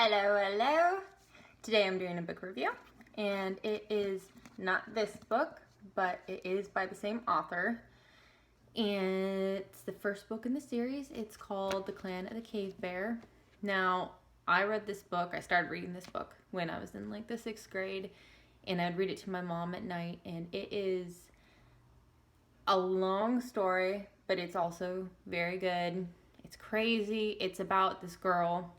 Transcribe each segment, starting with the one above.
Hello, hello. Today I'm doing a book review, and it is not this book, but it is by the same author. And it's the first book in the series. It's called The Clan of the Cave Bear. Now, I started reading this book when I was in like the 6th grade, and I'd read it to my mom at night, and it is a long story, but it's also very good. It's crazy. It's about this girl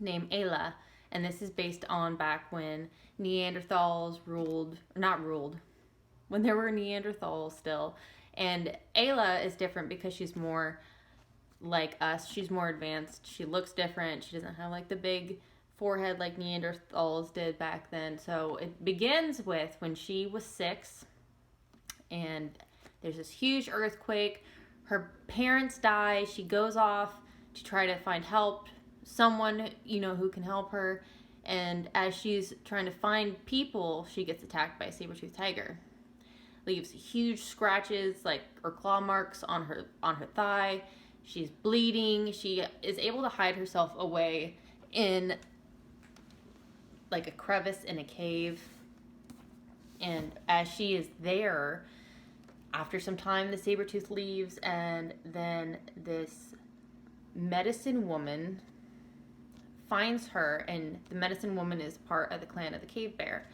named Ayla, and this is based on back when Neanderthals when there were Neanderthals still. And Ayla is different because she's more like us. She's more advanced. She looks different. She doesn't have like the big forehead like Neanderthals did back then. So it begins with when she was 6, and there's this huge earthquake. Her parents die. She goes off to try to find help, someone who can help her, and as she's trying to find people, she gets attacked by a saber-toothed tiger. Leaves huge scratches or claw marks on her thigh. She's bleeding. She is able to hide herself away in like a crevice in a cave, and as she is there, after some time, the saber-tooth leaves, and then this medicine woman finds her, and the medicine woman is part of the clan of the Cave Bear,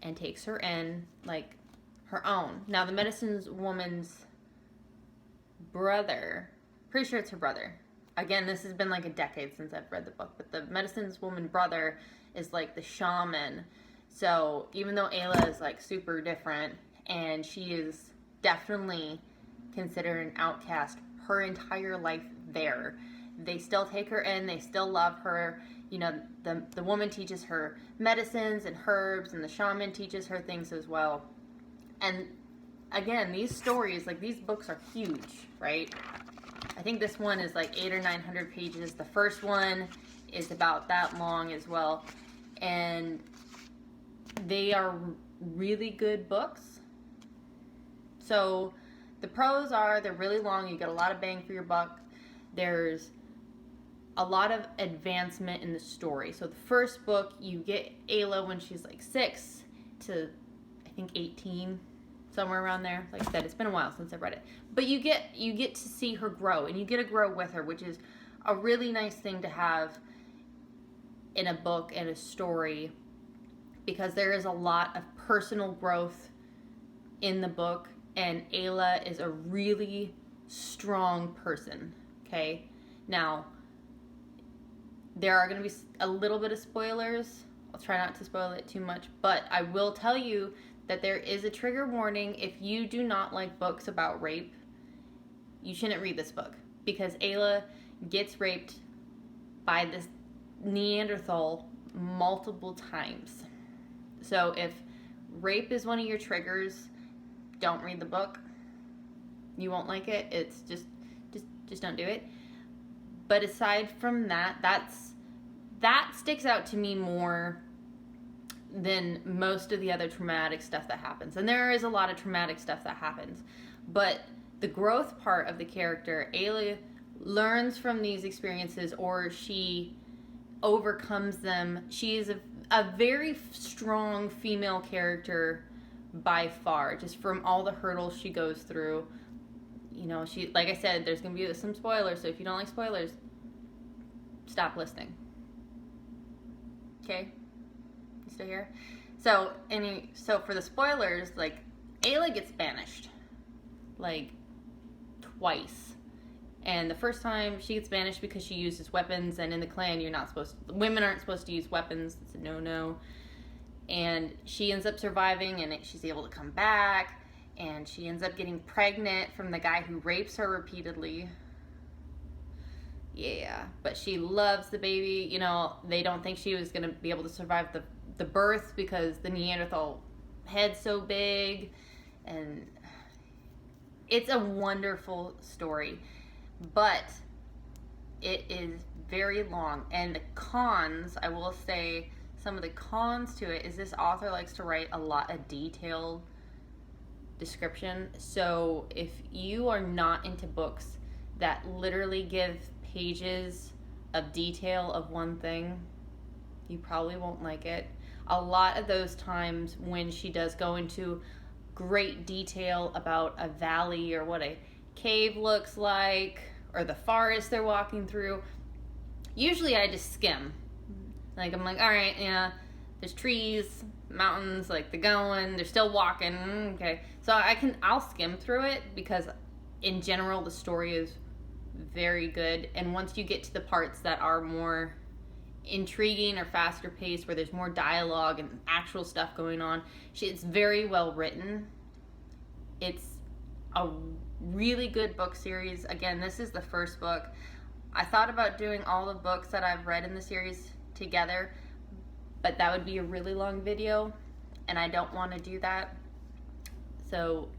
and takes her in like her own. Now, the medicine woman's brother, pretty sure it's her brother. Again, this has been like a decade since I've read the book, but the medicine woman brother is like the shaman. So even though Ayla is like super different, and she is definitely considered an outcast her entire life there, they still take her in. They still love her. The woman teaches her medicines and herbs, and the shaman teaches her things as well. And again, these stories, like these books are huge, right? I think this one is like 800 or 900 pages. The first one is about that long as well. And they are really good books. So the pros are they're really long. You get a lot of bang for your buck. There's a lot of advancement in the story. So the first book, you get Ayla when she's like 6 to I think 18, somewhere around there. Like I said, it's been a while since I've read it. But you get to see her grow, and you get to grow with her, which is a really nice thing to have in a book and a story, because there is a lot of personal growth in the book, and Ayla is a really strong person, okay? Now, there are going to be a little bit of spoilers. I'll try not to spoil it too much, but I will tell you that there is a trigger warning. If you do not like books about rape, you shouldn't read this book, because Ayla gets raped by this Neanderthal multiple times. So if rape is one of your triggers, don't read the book. You won't like it. It's just don't do it. But aside from that, that sticks out to me more than most of the other traumatic stuff that happens. And there is a lot of traumatic stuff that happens. But the growth part of the character, Ayla learns from these experiences, or she overcomes them. She is a very strong female character by far, just from all the hurdles she goes through. She, like I said, there's going to be some spoilers, so if you don't like spoilers, stop listening. Okay? You still here? So for the spoilers, like, Ayla gets banished, like, twice. And the first time she gets banished because she uses weapons, and in the clan, women aren't supposed to use weapons. It's a no-no. And she ends up surviving, and she's able to come back, and she ends up getting pregnant from the guy who rapes her repeatedly. Yeah, but she loves the baby. They don't think she was going to be able to survive the birth because the Neanderthal head's so big. And it's a wonderful story, but it is very long. And the cons, I will say, some of the cons to it is this author likes to write a lot of detailed description. So if you are not into books that literally give pages of detail of one thing, you probably won't like it. A lot of those times when she does go into great detail about a valley or what a cave looks like or the forest they're walking through, usually I just skim. Like, I'm like, all right, yeah, there's trees, mountains, like they're going, they're still walking, okay. So I'll skim through it because in general the story is very good. And once you get to the parts that are more intriguing or faster paced, where there's more dialogue and actual stuff going on, it's very well written. It's a really good book series. Again, this is the first book. I thought about doing all the books that I've read in the series together, but that would be a really long video and I don't want to do that. So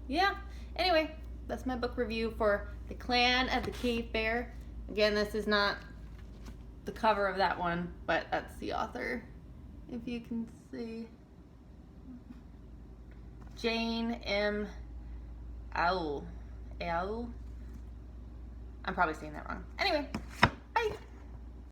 yeah, anyway, that's my book review for The Clan of the Cave Bear. Again, this is not the cover of that one, but that's the author, if you can see. Jane M. Auel. I'm probably saying that wrong. Anyway, bye.